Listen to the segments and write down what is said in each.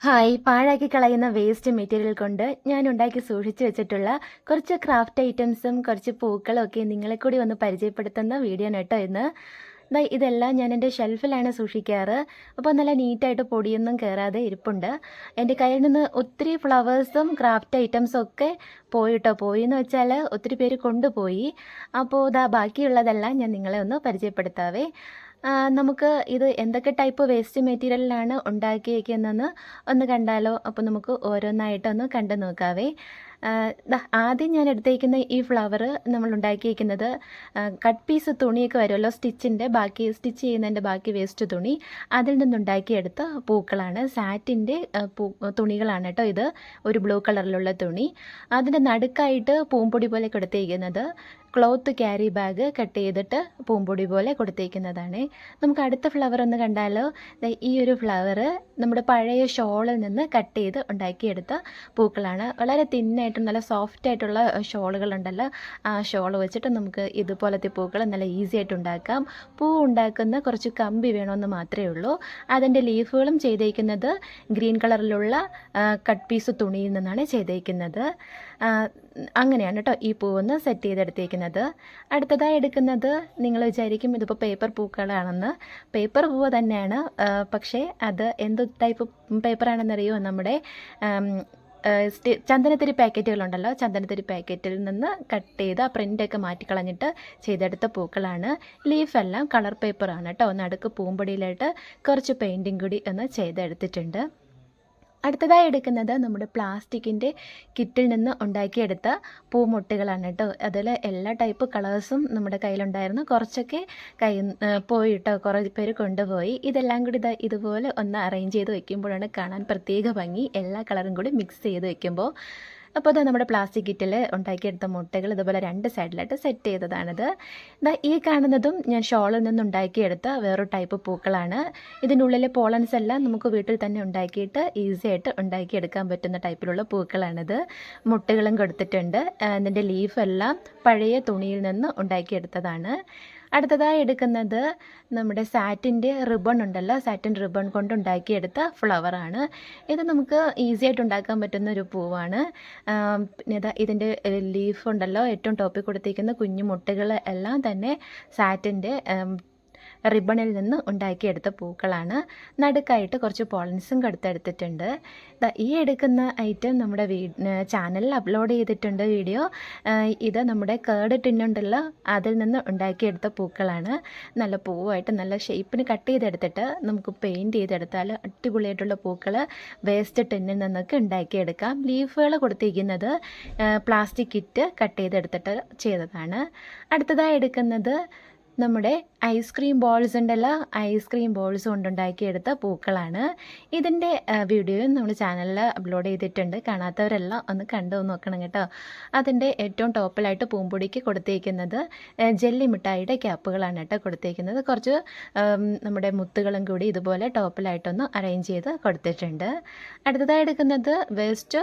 Hi! പാഴാക്കി കളയുന്ന waste material കൊണ്ട് ഞാൻ ഉണ്ടാക്കി സൂക്ഷിച്ചു വെച്ചിട്ടുള്ള കുറച്ച് ക്രാഫ്റ്റ് ഐറ്റംസും കുറച്ച് പൂക്കളും ഒക്കെ നിങ്ങളെ കൂടി ഒന്ന് പരിചയപ്പെടുത്തുന്ന വീഡിയോ ആണ് കേട്ടോ ഇന്ന്. ഇതെല്ലാം ഞാൻ എൻ്റെ ഷെൽഫിലാണ് സൂക്ഷിക്കാറ്. അപ്പോൾ നല്ല നീറ്റായിട്ട് പൊടിയൊന്നും കയറാതെ ഇരിപ്പുണ്ട്. എൻ്റെ കയ്യിൽ നിന്ന് ഒത്തിരി ഫ്ലവേഴ്സും ക്രാഫ്റ്റ് ഐറ്റംസും ഒക്കെ പോയിന്ന് വെച്ചാൽ ഒത്തിരി പേര് കൊണ്ടുപോയി. അപ്പോൾ ബാക്കിയുള്ളതെല്ലാം ഞാൻ നിങ്ങളെ ഒന്ന് പരിചയപ്പെടുത്താവേ. നമുക്ക് ഇത് എന്തൊക്കെ ടൈപ്പ് വേസ്റ്റ് മെറ്റീരിയലിലാണ് ഉണ്ടാക്കിയേക്കുന്നതെന്ന് ഒന്ന് കണ്ടാലോ? അപ്പോൾ നമുക്ക് ഓരോന്നായിട്ടൊന്ന് കണ്ടു നോക്കാവേ. ആദ്യം ഞാൻ എടുത്തേക്കുന്ന ഈ ഫ്ലവർ നമ്മൾ ഉണ്ടാക്കിയേക്കുന്നത് കട്ട് പീസ് തുണിയൊക്കെ വരുമല്ലോ, സ്റ്റിച്ച് ചെയ്യുന്നതിൻ്റെ ബാക്കി വേസ്റ്റ് തുണി, അതിൽ നിന്നുണ്ടാക്കിയെടുത്ത പൂക്കളാണ്. സാറ്റിൻ്റെ തുണികളാണ് കേട്ടോ ഇത്. ഒരു ബ്ലൂ കളറിലുള്ള തുണി, അതിൻ്റെ നടുക്കായിട്ട് പൂമ്പൊടി പോലെ കൊടുത്തേക്കുന്നത് ക്ലോത്ത് ക്യാരി ബാഗ് കട്ട് ചെയ്തിട്ട് പൂമ്പൊടി പോലെ കൊടുത്തേക്കുന്നതാണ്. നമുക്ക് അടുത്ത ഫ്ലവർ ഒന്ന് കണ്ടാലോ? ഈ ഒരു ഫ്ലവർ നമ്മുടെ പഴയ ഷോളിൽ നിന്ന് കട്ട് ചെയ്ത് ഉണ്ടാക്കിയെടുത്ത പൂക്കളാണ്. വളരെ തിന്നായിട്ടും നല്ല സോഫ്റ്റ് ആയിട്ടുള്ള ഷോളുകളുണ്ടല്ലോ, ആ ഷോൾ വെച്ചിട്ട് നമുക്ക് ഇതുപോലത്തെ പൂക്കൾ നല്ല ഈസി ആയിട്ട് ഉണ്ടാക്കാം. പൂ ഉണ്ടാക്കുന്ന കുറച്ച് കമ്പി വേണമെന്ന് മാത്രമേ ഉള്ളൂ. അതിൻ്റെ ലീഫുകളും ചെയ്തേക്കുന്നത് ഗ്രീൻ കളറിലുള്ള കട്ട് പീസ് തുണിയിൽ നിന്നാണ് ചെയ്തേക്കുന്നത്. അങ്ങനെയാണ് കേട്ടോ ഈ പൂവൊന്ന് സെറ്റ് ചെയ്തെടുത്തേക്കുന്നത്. അടുത്തതായി എടുക്കുന്നത് നിങ്ങൾ വിചാരിക്കും ഇതിപ്പോൾ പേപ്പർ പൂക്കളാണെന്ന്. പേപ്പർ പൂവ് തന്നെയാണ്, പക്ഷേ അത് എന്ത് ടൈപ്പ് പേപ്പറാണെന്നറിയോ? നമ്മുടെ ചന്ദനത്തിരി പാക്കറ്റുകളുണ്ടല്ലോ, ചന്ദനത്തിരി പാക്കറ്റിൽ നിന്ന് കട്ട് ചെയ്ത് ആ പ്രിൻ്റൊക്കെ മാറ്റിക്കളഞ്ഞിട്ട് ചെയ്തെടുത്ത പൂക്കളാണ്. ലീഫെല്ലാം കളർ പേപ്പറാണ് കേട്ടോ. നടുക്ക് പൂമ്പൊടിയിലായിട്ട് കുറച്ച് പെയിൻറ്റിങ് കൂടി ഒന്ന് ചെയ്തെടുത്തിട്ടുണ്ട്. അടുത്തതായി എടുക്കുന്നത് നമ്മുടെ പ്ലാസ്റ്റിക്കിൻ്റെ കിറ്റിൽ നിന്ന് ഉണ്ടാക്കിയെടുത്ത പൂമൊട്ടുകളാണ് കേട്ടോ. അതിൽ എല്ലാ ടൈപ്പ് കളേഴ്സും നമ്മുടെ കയ്യിലുണ്ടായിരുന്നു. കുറച്ചൊക്കെ പോയിട്ടോ, കുറേ പേര് കൊണ്ടുപോയി. ഇതെല്ലാം കൂടി ഇതുപോലെ ഒന്ന് അറേഞ്ച് ചെയ്ത് വെക്കുമ്പോഴാണ് കാണാൻ പ്രത്യേക ഭംഗി, എല്ലാ കളറും കൂടി മിക്സ് ചെയ്ത് വെക്കുമ്പോൾ. അപ്പോൾ അത് നമ്മുടെ പ്ലാസ്റ്റിക് കിറ്റിൽ ഉണ്ടാക്കിയെടുത്ത മുട്ടകൾ ഇതുപോലെ രണ്ട് സൈഡിലായിട്ട് സെറ്റ് ചെയ്തതാണിത്. ഈ കാണുന്നതും ഞാൻ ഷോളിൽ നിന്ന് ഉണ്ടാക്കിയെടുത്ത വേറൊരു ടൈപ്പ് പൂക്കളാണ്. ഇതിൻ്റെ ഉള്ളിലെ പോളൻസ് എല്ലാം നമുക്ക് വീട്ടിൽ തന്നെ ഉണ്ടാക്കിയിട്ട് ഈസി ആയിട്ട് ഉണ്ടാക്കിയെടുക്കാൻ പറ്റുന്ന ടൈപ്പിലുള്ള പൂക്കളാണിത്. മുട്ടുകളും കൊടുത്തിട്ടുണ്ട്. ഇതിൻ്റെ ലീഫെല്ലാം പഴയ തുണിയിൽ നിന്ന് ഉണ്ടാക്കിയെടുത്തതാണ്. അടുത്തതായി എടുക്കുന്നത് നമ്മുടെ സാറ്റിൻ്റെ റിബൺ ഉണ്ടല്ലോ, സാറ്റിൻ റിബൺ കൊണ്ട് ഉണ്ടാക്കിയെടുത്ത ഫ്ലവറാണ്. ഇത് നമുക്ക് ഈസി ആയിട്ട് ഉണ്ടാക്കാൻ പറ്റുന്ന ഒരു പൂവാണ്. പിന്നെ ഇതിൻ്റെ ലീഫ് ഉണ്ടല്ലോ, ഏറ്റവും ടോപ്പിൽ കൊടുത്തിരിക്കുന്ന കുഞ്ഞു മുട്ടുകൾ എല്ലാം തന്നെ സാറ്റിൻ്റെ റിബണിൽ നിന്ന് ഉണ്ടാക്കിയെടുത്ത പൂക്കളാണ്. നടുക്കായിട്ട് കുറച്ച് പോളൻസും കൊടുത്തെടുത്തിട്ടുണ്ട്. ഈ എടുക്കുന്ന ഐറ്റം നമ്മുടെ ചാനലിൽ അപ്ലോഡ് ചെയ്തിട്ടുണ്ട് വീഡിയോ. ഇത് നമ്മുടെ കേർഡ് ടിന്നുണ്ടല്ലോ, അതിൽ നിന്ന് ഉണ്ടാക്കിയെടുത്ത പൂക്കളാണ്. നല്ല പൂവായിട്ട് നല്ല ഷേപ്പിന് കട്ട് ചെയ്തെടുത്തിട്ട് നമുക്ക് പെയിൻറ്റ് ചെയ്തെടുത്താൽ അടിപൊളിയായിട്ടുള്ള പൂക്കൾ വേസ്റ്റ് ടിന്നിൽ നിന്നൊക്കെ ഉണ്ടാക്കിയെടുക്കാം. ലീഫുകൾ കൊടുത്തിരിക്കുന്നത് പ്ലാസ്റ്റിക് കിറ്റ് കട്ട് ചെയ്തെടുത്തിട്ട് ചെയ്തതാണ്. അടുത്തതായി എടുക്കുന്നത് നമ്മുടെ ഐസ്ക്രീം ബോൾസ് ഉണ്ടല്ലോ, ഐസ്ക്രീം ബോൾസ് കൊണ്ടുണ്ടാക്കിയെടുത്ത പൂക്കളാണ്. ഇതിൻ്റെ വീഡിയോയും നമ്മൾ ചാനലിൽ അപ്ലോഡ് ചെയ്തിട്ടുണ്ട്. കാണാത്തവരെല്ലാം ഒന്ന് കണ്ടു നോക്കണം കേട്ടോ. അതിൻ്റെ ഏറ്റവും ടോപ്പിലായിട്ട് പൂമ്പൊടിക്ക് കൊടുത്തേക്കുന്നത് ജെല്ലി മിഠായിയുടെ ക്യാപ്പുകളാണ് കേട്ടോ കൊടുത്തേക്കുന്നത്. കുറച്ച് നമ്മുടെ മുത്തുകളും കൂടി ഇതുപോലെ ടോപ്പിലായിട്ടൊന്ന് അറേഞ്ച് ചെയ്ത് കൊടുത്തിട്ടുണ്ട്. അടുത്തതായി എടുക്കുന്നത് വേസ്റ്റ്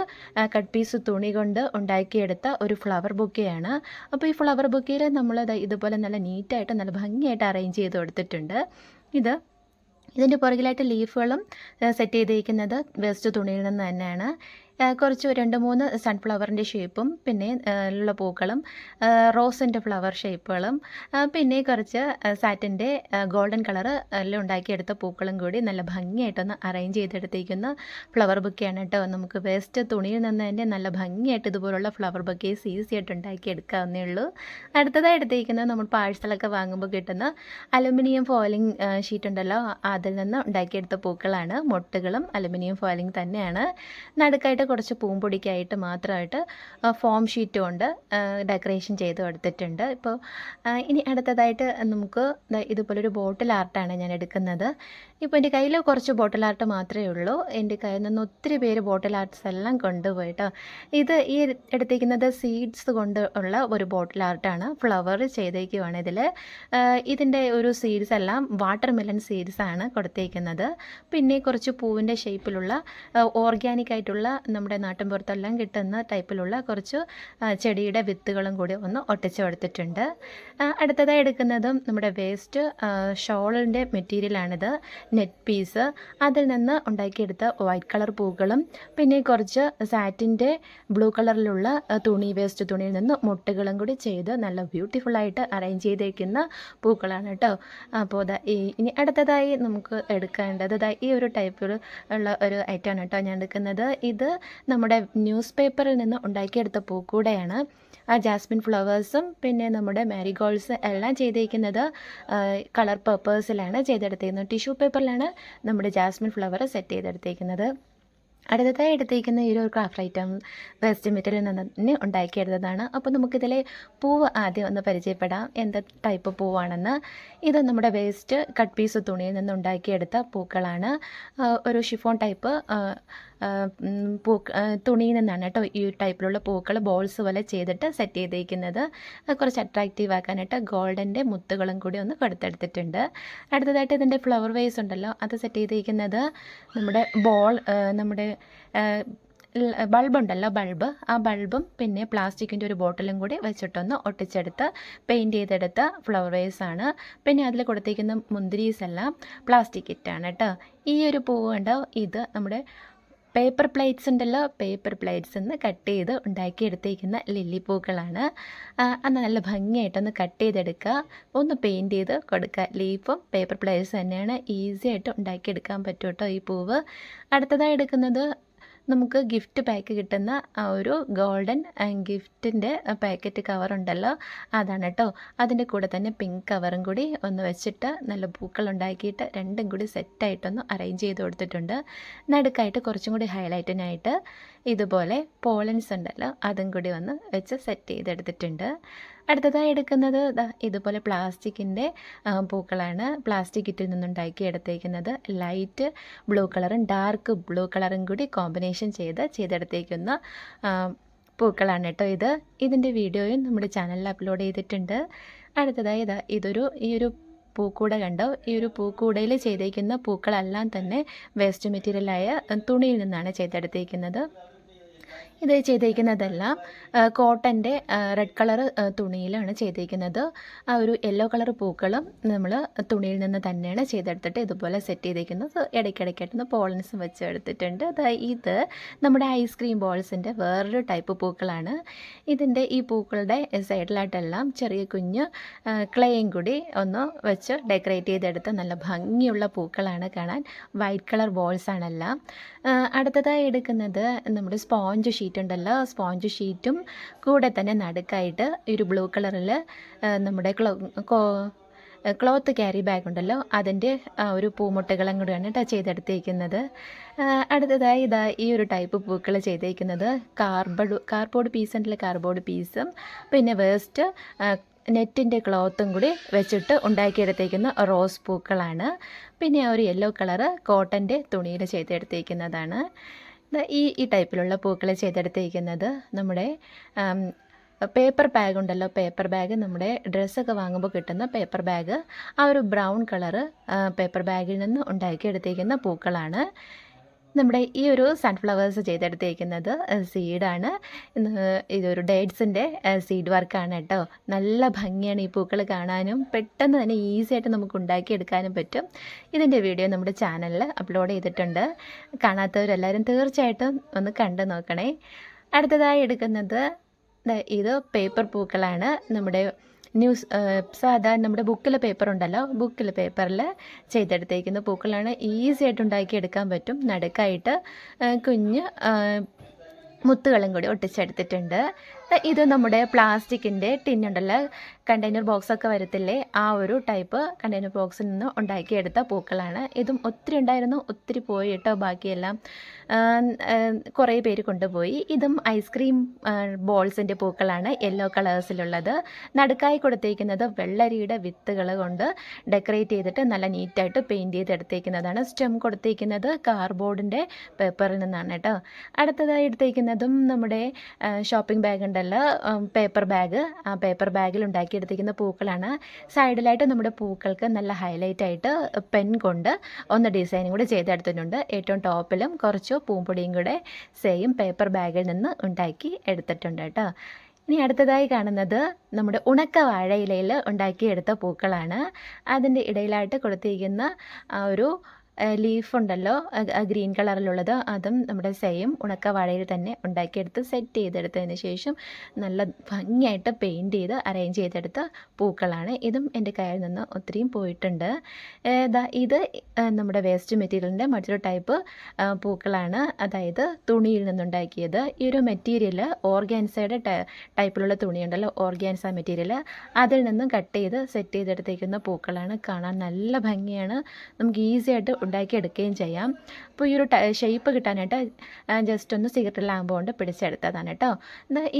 കട്ട് പീസ് തുണി കൊണ്ട് ഉണ്ടാക്കിയെടുത്ത ഒരു ഫ്ലവർ ബൊക്കെയാണ്. അപ്പോൾ ഈ ഫ്ലവർ ബൊക്കയിൽ നമ്മൾ ഇതുപോലെ നല്ല നീറ്റായിട്ട് നല്ല ഭംഗിയായിട്ട് അറേഞ്ച് ചെയ്ത് കൊടുത്തിട്ടുണ്ട്. ഇതിൻ്റെ പുറകിലായിട്ട് ലീഫുകളും സെറ്റ് ചെയ്തിരിക്കുന്നത് വേസ്റ്റ് തുണിയിൽ നിന്ന് തന്നെയാണ്. കുറച്ച് 2-3 സൺഫ്ലവറിൻ്റെ ഷേപ്പും പിന്നെ ഉള്ള പൂക്കളും റോസിൻ്റെ ഫ്ലവർ ഷേപ്പുകളും പിന്നെ കുറച്ച് സാറ്റിൻ്റെ ഗോൾഡൻ കളർ എല്ലാം ഉണ്ടാക്കിയെടുത്ത പൂക്കളും കൂടി നല്ല ഭംഗിയായിട്ടൊന്ന് അറേഞ്ച് ചെയ്തെടുത്തിരിക്കുന്ന ഫ്ലവർ ബൊക്കെയാണ് കേട്ടോ. നമുക്ക് വേസ്റ്റ് തുണിയിൽ നിന്ന് തന്നെ നല്ല ഭംഗിയായിട്ട് ഇതുപോലുള്ള ഫ്ലവർ ബൊക്കേസ് ഈസി ആയിട്ട് ഉണ്ടാക്കിയെടുക്കാവുന്നേ ഉള്ളൂ. അടുത്തതായി എടുത്തിരിക്കുന്നത് നമ്മൾ പാഴ്സലൊക്കെ വാങ്ങുമ്പോൾ കിട്ടുന്ന അലുമിനിയം ഫോയിലിംഗ് ഷീറ്റ് ഉണ്ടല്ലോ, അതിൽ നിന്ന് ഉണ്ടാക്കിയെടുത്ത പൂക്കളാണ്. മൊട്ടുകളും അലുമിനിയം ഫോയിലിംഗ് തന്നെയാണ്. നടുക്കായിട്ട് കുറച്ച് പൂമ്പൊടിക്കായിട്ട് മാത്രമായിട്ട് ഫോം ഷീറ്റ് കൊണ്ട് ഡെക്കറേഷൻ ചെയ്ത് കൊടുത്തിട്ടുണ്ട്. ഇപ്പോൾ ഇനി അടുത്തതായിട്ട് നമുക്ക് ഇതുപോലൊരു ബോട്ടിൽ ആർട്ടാണ് ഞാൻ എടുക്കുന്നത്. ഇപ്പോൾ എൻ്റെ കയ്യിൽ കുറച്ച് ബോട്ടിൽ ആർട്ട് മാത്രമേ ഉള്ളൂ. എൻ്റെ കയ്യിൽ നിന്ന് ഒത്തിരി പേര് ബോട്ടിൽ ആർട്ട്സ് എല്ലാം കൊണ്ടുപോയി കേട്ടോ. ഈ എടുത്തിരിക്കുന്നത് സീഡ്സ് കൊണ്ട് ഉള്ള ഒരു ബോട്ടിൽ ആർട്ടാണ്. ഫ്ലവർ ചെയ്തേക്കുവാണ് ഇതിൽ. ഇതിൻ്റെ ഒരു സീഡ്സ് എല്ലാം വാട്ടർ മെലൺ സീഡ്സ് ആണ് കൊടുത്തേക്കുന്നത്. പിന്നെ കുറച്ച് പൂവിൻ്റെ ഷേപ്പിലുള്ള ഓർഗാനിക് ആയിട്ടുള്ള നമ്മുടെ നാട്ടിൻപുറത്തെല്ലാം കിട്ടുന്ന ടൈപ്പിലുള്ള കുറച്ച് ചെടിയുടെ വിത്തുകളും കൂടി ഒന്ന് ഒട്ടിച്ച് കൊടുത്തിട്ടുണ്ട്. അടുത്തതായി എടുക്കുന്നതും നമ്മുടെ വേസ്റ്റ് ഷോളിൻ്റെ മെറ്റീരിയലാണിത്, നെറ്റ് പീസ്. അതിൽ നിന്ന് ഉണ്ടാക്കിയെടുത്ത വൈറ്റ് കളർ പൂക്കളും പിന്നെ കുറച്ച് സാറ്റിൻ്റെ ബ്ലൂ കളറിലുള്ള വേസ്റ്റ് തുണിയിൽ നിന്ന് മുട്ടുകളും കൂടി ചെയ്ത് നല്ല ബ്യൂട്ടിഫുള്ളായിട്ട് അറേഞ്ച് ചെയ്തേക്കുന്ന പൂക്കളാണ് കേട്ടോ. അപ്പോൾ ഇനി അടുത്തതായി നമുക്ക് എടുക്കേണ്ടത് ഈ ഒരു ടൈപ്പിൽ ഉള്ള ഒരു ഐറ്റമാണ് കേട്ടോ ഞാൻ എടുക്കുന്നത്. ഇത് നമ്മുടെ ന്യൂസ് പേപ്പറിൽ നിന്ന് ഉണ്ടാക്കിയെടുത്ത പൂക്കൂടെയാണ്. ജാസ്മിൻ ഫ്ലവേഴ്സും പിന്നെ നമ്മുടെ മാരിഗോൾഡ്സ് എല്ലാം ചെയ്തിരിക്കുന്നത് കളർ പേപ്പേഴ്സിലാണ് ചെയ്തെടുത്തിരിക്കുന്നത്. ടിഷ്യൂ പേപ്പറിലാണ് നമ്മുടെ ജാസ്മിൻ ഫ്ലവർ സെറ്റ് ചെയ്തെടുത്തിരിക്കുന്നത്. അടുത്തതായി എടുത്തിരിക്കുന്ന ഈ ഒരു ക്രാഫ്റ്റ് ഐറ്റം വേസ്റ്റ് മെറ്റീരിയൽ നിന്ന് ഉണ്ടാക്കിയെടുത്തതാണ്. അപ്പോൾ നമുക്കിതിലെ പൂവ് ആദ്യം ഒന്ന് പരിചയപ്പെടാം, എന്ത് ടൈപ്പ് പൂവാണെന്ന്. ഇത് നമ്മുടെ വേസ്റ്റ് കട്ട് പീസ് തുണിയിൽ നിന്ന് ഉണ്ടാക്കിയെടുത്ത പൂക്കളാണ്. ഒരു ഷിഫോൺ ടൈപ്പ് തുണിയിൽ നിന്നാണ് കേട്ടോ ഈ ടൈപ്പിലുള്ള പൂക്കൾ ബോൾസ് പോലെ ചെയ്തിട്ട് സെറ്റ് ചെയ്തിരിക്കുന്നത്. കുറച്ച് അട്രാക്റ്റീവ് ആക്കാനായിട്ട് ഗോൾഡൻ്റെ മുത്തുകളും കൂടി ഒന്ന് കൊടുത്തെടുത്തിട്ടുണ്ട്. അടുത്തതായിട്ട് ഇതിൻ്റെ ഫ്ലവർ വേസ് ഉണ്ടല്ലോ, അത് സെറ്റ് ചെയ്തിരിക്കുന്നത് നമ്മുടെ ബൾബുണ്ടല്ലോ, ആ ബൾബും പിന്നെ പ്ലാസ്റ്റിക്കിൻ്റെ ഒരു ബോട്ടിലും കൂടി വെച്ചിട്ടൊന്ന് ഒട്ടിച്ചെടുത്ത് പെയിൻറ്റ് ചെയ്തെടുത്ത ഫ്ലവർ വേസാണ്. പിന്നെ അതിൽ കൊടുത്തിരിക്കുന്ന മുന്തിരീസ് എല്ലാം പ്ലാസ്റ്റിക് കിറ്റാണ് കേട്ടോ. ഈ ഒരു പൂവ് ഉണ്ടോ, ഇത് നമ്മുടെ പേപ്പർ പ്ലേറ്റ്സ് ഉണ്ടല്ലോ, പേപ്പർ പ്ലേറ്റ്സ് നിന്ന് കട്ട് ചെയ്ത് ഉണ്ടാക്കിയെടുത്തേക്കുന്ന ലില്ലി പൂക്കളാണ്. അത് നല്ല ഭംഗിയായിട്ടൊന്ന് കട്ട് ചെയ്തെടുക്കുക, ഒന്ന് പെയിൻറ്റ് ചെയ്ത് കൊടുക്കുക. ലീഫും പേപ്പർ പ്ലേറ്റ്സ് തന്നെയാണ്, ഈസി ആയിട്ട് ഉണ്ടാക്കിയെടുക്കാൻ പറ്റും കേട്ടോ ഈ പൂവ്. അടുത്തതായി എടുക്കുന്നത് നമുക്ക് ഗിഫ്റ്റ് പാക്ക് കിട്ടുന്ന ആ ഒരു ഗോൾഡൻ ഗിഫ്റ്റിൻ്റെ പാക്കറ്റ് കവറുണ്ടല്ലോ, അതാണ് കേട്ടോ. അതിൻ്റെ കൂടെ തന്നെ പിങ്ക് കവറും കൂടി ഒന്ന് വെച്ചിട്ട് നല്ല പൂക്കൾ ഉണ്ടാക്കിയിട്ട് രണ്ടും കൂടി സെറ്റായിട്ടൊന്ന് അറേഞ്ച് ചെയ്ത് കൊടുത്തിട്ടുണ്ട്. നടുക്കായിട്ട് കുറച്ചും കൂടി ഹൈലൈറ്റിനായിട്ട് ഇതുപോലെ പോളൻസ് ഉണ്ടല്ലോ, അതും കൂടി ഒന്ന് വെച്ച് സെറ്റ് ചെയ്തെടുത്തിട്ടുണ്ട്. അടുത്തതായി എടുക്കുന്നത് ഇതുപോലെ പ്ലാസ്റ്റിക്കിൻ്റെ പൂക്കളാണ്. പ്ലാസ്റ്റിക് കിറ്റിൽ നിന്നുണ്ടാക്കി എടുത്തേക്കുന്നത് ലൈറ്റ് ബ്ലൂ കളറും ഡാർക്ക് ബ്ലൂ കളറും കൂടി കോമ്പിനേഷൻ ചെയ്തെടുത്തേക്കുന്ന പൂക്കളാണ് കേട്ടോ ഇത്. ഇതിൻ്റെ വീഡിയോയും നമ്മുടെ ചാനലിൽ അപ്ലോഡ് ചെയ്തിട്ടുണ്ട്. അടുത്തതായി ഈ ഒരു പൂക്കൂട കണ്ടോ, ഈ ഒരു പൂക്കൂടയിൽ ചെയ്തേക്കുന്ന പൂക്കളെല്ലാം തന്നെ വേസ്റ്റ് മെറ്റീരിയലായ തുണിയിൽ നിന്നാണ് ചെയ്തെടുത്തേക്കുന്നത്. ഇത് ചെയ്തിരിക്കുന്നതെല്ലാം കോട്ടൻ്റെ റെഡ് കളർ തുണിയിലാണ് ചെയ്തിരിക്കുന്നത്. ആ ഒരു യെല്ലോ കളർ പൂക്കളും നമ്മൾ തുണിയിൽ നിന്ന് തന്നെയാണ് ചെയ്തെടുത്തിട്ട് ഇതുപോലെ സെറ്റ് ചെയ്തിരിക്കുന്നത്. ഇടയ്ക്കിടയ്ക്കായിട്ടൊന്ന് പോളൻസും വെച്ച് എടുത്തിട്ടുണ്ട്. ഇത് നമ്മുടെ ഐസ്ക്രീം ബോൾസിൻ്റെ വേറൊരു ടൈപ്പ് പൂക്കളാണ്. ഇതിൻ്റെ ഈ പൂക്കളുടെ സൈഡിലായിട്ടെല്ലാം ചെറിയ കുഞ്ഞ് ക്ലേയും കൂടി ഒന്ന് വെച്ച് ഡെക്കറേറ്റ് ചെയ്തെടുത്ത് നല്ല ഭംഗിയുള്ള പൂക്കളാണ് കാണാൻ. വൈറ്റ് കളർ ബോൾസാണെല്ലാം. അടുത്തതായി എടുക്കുന്നത് നമ്മുടെ സ്പോഞ്ച് ഷീറ്റ് ഉണ്ടല്ലോ, സ്പോഞ്ച് ഷീറ്റും കൂടെ തന്നെ നടുക്കായിട്ട് ഒരു ബ്ലൂ കളറിൽ നമ്മുടെ ക്ലോത്ത് ക്യാരി ബാഗ് ഉണ്ടല്ലോ, അതിൻ്റെ ഒരു പൂമുട്ടകളും കൂടിയാണ് കേട്ടോ ചെയ്തെടുത്തിരിക്കുന്നത്. അടുത്തതായി ഈ ഒരു ടൈപ്പ് പൂക്കൾ ചെയ്തിരിക്കുന്നത് കാർഡ്ബോർഡ് പീസ് ഉണ്ടല്ലോ, കാർഡ്ബോർഡ് പീസും പിന്നെ വേസ്റ്റ് നെറ്റിൻ്റെ ക്ലോത്തും കൂടി വെച്ചിട്ട് ഉണ്ടാക്കിയെടുത്തേക്കുന്ന റോസ് പൂക്കളാണ്. പിന്നെ ഒരു യെല്ലോ കളറ് കോട്ടൻ്റെ തുണിയിൽ ചെയ്തെടുത്തിരിക്കുന്നതാണ്. ഈ ടൈപ്പിലുള്ള പൂക്കൾ ചെയ്തെടുത്തിരിക്കുന്നത് നമ്മുടെ പേപ്പർ ബാഗ് ഉണ്ടല്ലോ, പേപ്പർ ബാഗ് നമ്മുടെ ഡ്രസ്സൊക്കെ വാങ്ങുമ്പോൾ കിട്ടുന്ന പേപ്പർ ബാഗ്, ആ ഒരു ബ്രൗൺ കളറ് പേപ്പർ ബാഗിൽ നിന്ന് ഉണ്ടാക്കിയെടുത്തിരിക്കുന്ന പൂക്കളാണ്. നമ്മുടെ ഈ ഒരു സൺഫ്ലവേഴ്സ് ചെയ്തെടുത്തിരിക്കുന്നത് സീഡാണ്. ഇതൊരു ഡേറ്റ്സിൻ്റെ സീഡ് വർക്കാണ് കേട്ടോ. നല്ല ഭംഗിയാണ് ഈ പൂക്കൾ കാണാനും, പെട്ടെന്ന് തന്നെ ഈസി ആയിട്ട് നമുക്ക് ഉണ്ടാക്കിയെടുക്കാനും പറ്റും. ഇതിൻ്റെ വീഡിയോ നമ്മുടെ ചാനലിൽ അപ്ലോഡ് ചെയ്തിട്ടുണ്ട്. കാണാത്തവരെല്ലാവരും തീർച്ചയായിട്ടും ഒന്ന് കണ്ടു നോക്കണേ. അടുത്തതായി എടുക്കുന്നത് ഇത് പേപ്പർ പൂക്കളാണ്. നമ്മുടെ സാധാരണ നമ്മുടെ ബുക്കിലെ പേപ്പർ ഉണ്ടല്ലോ, ബുക്കിലെ പേപ്പറിൽ ചെയ്തെടുത്തേക്കുന്ന പൂക്കളാണ്. ഈസി ആയിട്ട് ഉണ്ടാക്കിയെടുക്കാൻ പറ്റും. നടുക്കായിട്ട് കുഞ്ഞ് മുത്തുകളും കൂടി ഒട്ടിച്ചെടുത്തിട്ടുണ്ട്. ഇത് നമ്മുടെ പ്ലാസ്റ്റിക്കിൻ്റെ ടിന്നുണ്ടല്ലോ, കണ്ടെയ്നർ ബോക്സൊക്കെ വരത്തില്ലേ, ആ ഒരു ടൈപ്പ് കണ്ടെയ്നർ ബോക്സിൽ നിന്ന് ഉണ്ടാക്കിയെടുത്ത പൂക്കളാണ്. ഇതും ഒത്തിരി ഉണ്ടായിരുന്നു, ഒത്തിരി പോയി കേട്ടോ. ബാക്കിയെല്ലാം കുറേ പേര് കൊണ്ടുപോയി. ഇതും ഐസ്ക്രീം ബോൾസിൻ്റെ പൂക്കളാണ്, യെല്ലോ കളേഴ്സിലുള്ളത്. നടുക്കായി കൊടുത്തേക്കുന്നത് വെള്ളരിയുടെ വിത്തുകൾ കൊണ്ട് ഡെക്കറേറ്റ് ചെയ്തിട്ട് നല്ല നീറ്റായിട്ട് പെയിൻറ്റ് ചെയ്തെടുത്തേക്കുന്നതാണ്. സ്റ്റെം കൊടുത്തേക്കുന്നത് കാർഡ്ബോർഡിൻ്റെ പേപ്പറിൽ നിന്നാണ് കേട്ടോ. അടുത്തതായി എടുത്തേക്കുന്നതും നമ്മുടെ ഷോപ്പിംഗ് ബാഗ് ഉണ്ടല്ലോ പേപ്പർ ബാഗ്, ആ പേപ്പർ ബാഗിൽ ഉണ്ടാക്കിയെടുത്തിരിക്കുന്ന പൂക്കളാണ്. സൈഡിലായിട്ട് നമ്മുടെ പൂക്കൾക്ക് നല്ല ഹൈലൈറ്റ് ആയിട്ട് പെൻ കൊണ്ട് ഒന്ന് ഡിസൈനും കൂടി ചെയ്തെടുത്തിട്ടുണ്ട്. ഏറ്റവും ടോപ്പിലും കുറച്ച് പൂമ്പൊടിയും കൂടെ സെയിം പേപ്പർ ബാഗിൽ നിന്ന് ഉണ്ടാക്കി എടുത്തിട്ടുണ്ട് കേട്ടോ. ഇനി അടുത്തതായി കാണുന്നത് നമ്മുടെ ഉണക്ക വാഴയിലയിൽ ഉണ്ടാക്കിയെടുത്ത പൂക്കളാണ്. അതിൻ്റെ ഇടയിലായിട്ട് കൊടുത്തിരിക്കുന്ന ആ ഒരു ലീഫ് ഉണ്ടല്ലോ, ഗ്രീൻ കളറിലുള്ളത്, അതും നമ്മുടെ സെയിം ഉണക്ക വാഴയിൽ തന്നെ ഉണ്ടാക്കിയെടുത്ത് സെറ്റ് ചെയ്തെടുത്തതിന് ശേഷം നല്ല ഭംഗിയായിട്ട് പെയിൻറ്റ് ചെയ്ത് അറേഞ്ച് ചെയ്തെടുത്ത പൂക്കളാണ്. ഇതും എൻ്റെ കയ്യിൽ നിന്ന് ഒത്തിരിയും പോയിട്ടുണ്ട്. ഇത് നമ്മുടെ വേസ്റ്റ് മെറ്റീരിയലിൻ്റെ മറ്റൊരു ടൈപ്പ് പൂക്കളാണ്, അതായത് തുണിയിൽ നിന്നുണ്ടാക്കിയത്. ഈ ഒരു മെറ്റീരിയൽ ഓർഗാൻസയുടെ ടൈപ്പിലുള്ള തുണിയുണ്ടല്ലോ, ഓർഗാൻസ മെറ്റീരിയൽ, അതിൽ നിന്നും കട്ട് ചെയ്ത് സെറ്റ് ചെയ്തെടുത്തേക്കുന്ന പൂക്കളാണ്. കാണാൻ നല്ല ഭംഗിയാണ്, നമുക്ക് ഈസി ആയിട്ട് ഉണ്ടാക്കിയെടുക്കുകയും ചെയ്യാം. അപ്പോൾ ഈ ഒരു ഷേപ്പ് കിട്ടാനായിട്ട് ജസ്റ്റ് ഒന്ന് സിഗരറ്റ് ലാമ്പ് കൊണ്ട് പിടിച്ചെടുത്തതാണ് കേട്ടോ.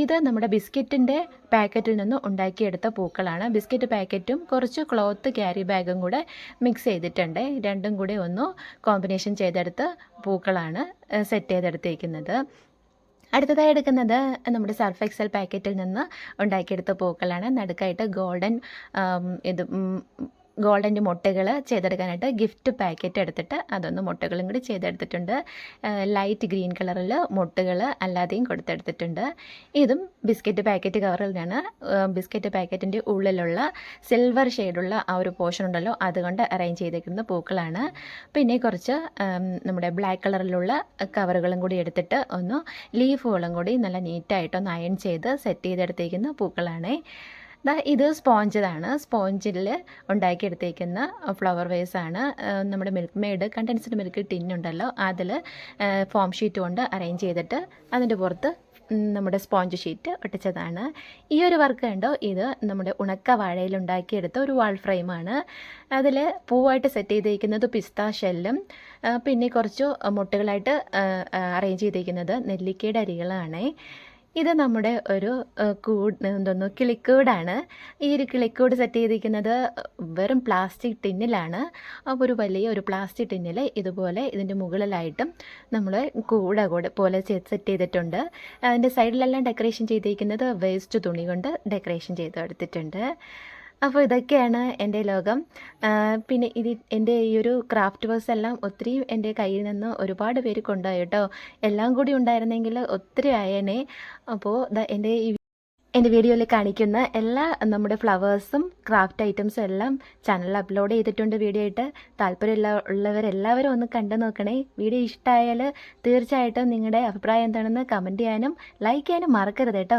ഇത് നമ്മുടെ ബിസ്ക്കറ്റിൻ്റെ പാക്കറ്റിൽ നിന്ന് ഉണ്ടാക്കിയെടുത്ത പൂക്കളാണ്. ബിസ്ക്കറ്റ് പാക്കറ്റും കുറച്ച് ക്ലോത്ത് ക്യാരി ബാഗും കൂടെ മിക്സ് ചെയ്തിട്ടുണ്ട്. രണ്ടും കൂടി ഒന്ന് കോമ്പിനേഷൻ ചെയ്തെടുത്ത പൂക്കളാണ് സെറ്റ് ചെയ്തെടുത്തേക്കുന്നത്. അടുത്തതായി എടുക്കുന്നത് നമ്മുടെ സർഫ് എക്സൽ പാക്കറ്റിൽ നിന്ന് ഉണ്ടാക്കിയെടുത്ത പൂക്കളാണ്. നടുക്കായിട്ട് ഗോൾഡൻ്റെ മുട്ടകൾ ചെയ്തെടുക്കാനായിട്ട് ഗിഫ്റ്റ് പാക്കറ്റ് എടുത്തിട്ട് അതൊന്ന് മുട്ടകളും കൂടി ചെയ്തെടുത്തിട്ടുണ്ട്. ലൈറ്റ് ഗ്രീൻ കളറിൽ മുട്ടുകൾ അല്ലാതെയും കൊടുത്തെടുത്തിട്ടുണ്ട്. ഇതും ബിസ്ക്കറ്റ് പാക്കറ്റ് കവറിലാണ്. ബിസ്ക്കറ്റ് പാക്കറ്റിൻ്റെ ഉള്ളിലുള്ള സിൽവർ ഷെയ്ഡുള്ള ആ ഒരു പോർഷൻ ഉണ്ടല്ലോ, അതുകൊണ്ട് അറേഞ്ച് ചെയ്തേക്കുന്ന പൂക്കളാണ്. പിന്നെ കുറച്ച് നമ്മുടെ ബ്ലാക്ക് കളറിലുള്ള കവറുകളും കൂടി എടുത്തിട്ട് ഒന്ന് ലീഫുകളും കൂടി നല്ല നീറ്റായിട്ടൊന്ന് അയൺ ചെയ്ത് സെറ്റ് ചെയ്തെടുത്തേക്കുന്ന പൂക്കളാണ്. ഇത് സ്പോഞ്ചാണ്. സ്പോഞ്ചിൽ ഉണ്ടാക്കിയെടുത്തേക്കുന്ന ഫ്ലവർ വേസാണ്. നമ്മുടെ മിൽക്ക് മെയ്ഡ് കണ്ടൻസ്ഡ് മിൽക്ക് ടിന്നുണ്ടല്ലോ, അതിൽ ഫോം ഷീറ്റ് കൊണ്ട് അറേഞ്ച് ചെയ്തിട്ട് അതിൻ്റെ പുറത്ത് നമ്മുടെ സ്പോഞ്ച് ഷീറ്റ് ഒട്ടിച്ചതാണ്. ഈ ഒരു വർക്ക് കണ്ടോ, ഇത് നമ്മുടെ ഉണക്ക വാഴയിൽ ഉണ്ടാക്കിയെടുത്ത ഒരു വാൾ ഫ്രെയിമാണ്. അതിൽ പൂവായിട്ട് സെറ്റ് ചെയ്തിരിക്കുന്നത് പിസ്ത ഷെല്ലും പിന്നെ കുറച്ച് മുട്ടുകളായിട്ട് അറേഞ്ച് ചെയ്തിരിക്കുന്നത് നെല്ലിക്കയുടെ അരികളാണ്. ഇത് നമ്മുടെ ഒരു കിളിക്കൂടാണ്. ഈ ഒരു കിളിക്കൂട് സെറ്റ് ചെയ്തിരിക്കുന്നത് വെറും പ്ലാസ്റ്റിക് ടിന്നിലാണ്. അപ്പോൾ ഒരു വലിയ പ്ലാസ്റ്റിക് ടിന്നിൽ ഇതുപോലെ ഇതിൻ്റെ മുകളിലായിട്ടും നമ്മൾ കൂടെ പോലെ സെറ്റ് ചെയ്തിട്ടുണ്ട്. അതിൻ്റെ സൈഡിലെല്ലാം ഡെക്കറേഷൻ ചെയ്തിരിക്കുന്നത് വേസ്റ്റ് തുണി കൊണ്ട് ഡെക്കറേഷൻ ചെയ്തെടുത്തിട്ടുണ്ട്. അപ്പോൾ ഇതൊക്കെയാണ് എൻ്റെ ലോകം. പിന്നെ എൻ്റെ ഈ ഒരു ക്രാഫ്റ്റ് വർക്ക്സ് എല്ലാം ഒത്തിരി എൻ്റെ കയ്യിൽ നിന്ന് ഒരുപാട് പേര് കൊണ്ടുപോയി കേട്ടോ. എല്ലാം കൂടി ഉണ്ടായിരുന്നെങ്കിൽ ഒത്തിരി ആയേനെ. അപ്പോൾ എൻ്റെ വീഡിയോയിൽ കാണിക്കുന്ന എല്ലാ നമ്മുടെ ഫ്ലവേഴ്സും ക്രാഫ്റ്റ് ഐറ്റംസും എല്ലാം ചാനലിൽ അപ്ലോഡ് ചെയ്തിട്ടുണ്ട് വീഡിയോ ആയിട്ട്. ഉള്ളവരെല്ലാവരും ഒന്ന് കണ്ടു നോക്കണേ. വീഡിയോ ഇഷ്ടമായാൽ തീർച്ചയായിട്ടും നിങ്ങളുടെ അഭിപ്രായം എന്താണെന്ന് കമൻറ്റ് ചെയ്യാനും ലൈക്ക് ചെയ്യാനും മറക്കരുത് കേട്ടോ.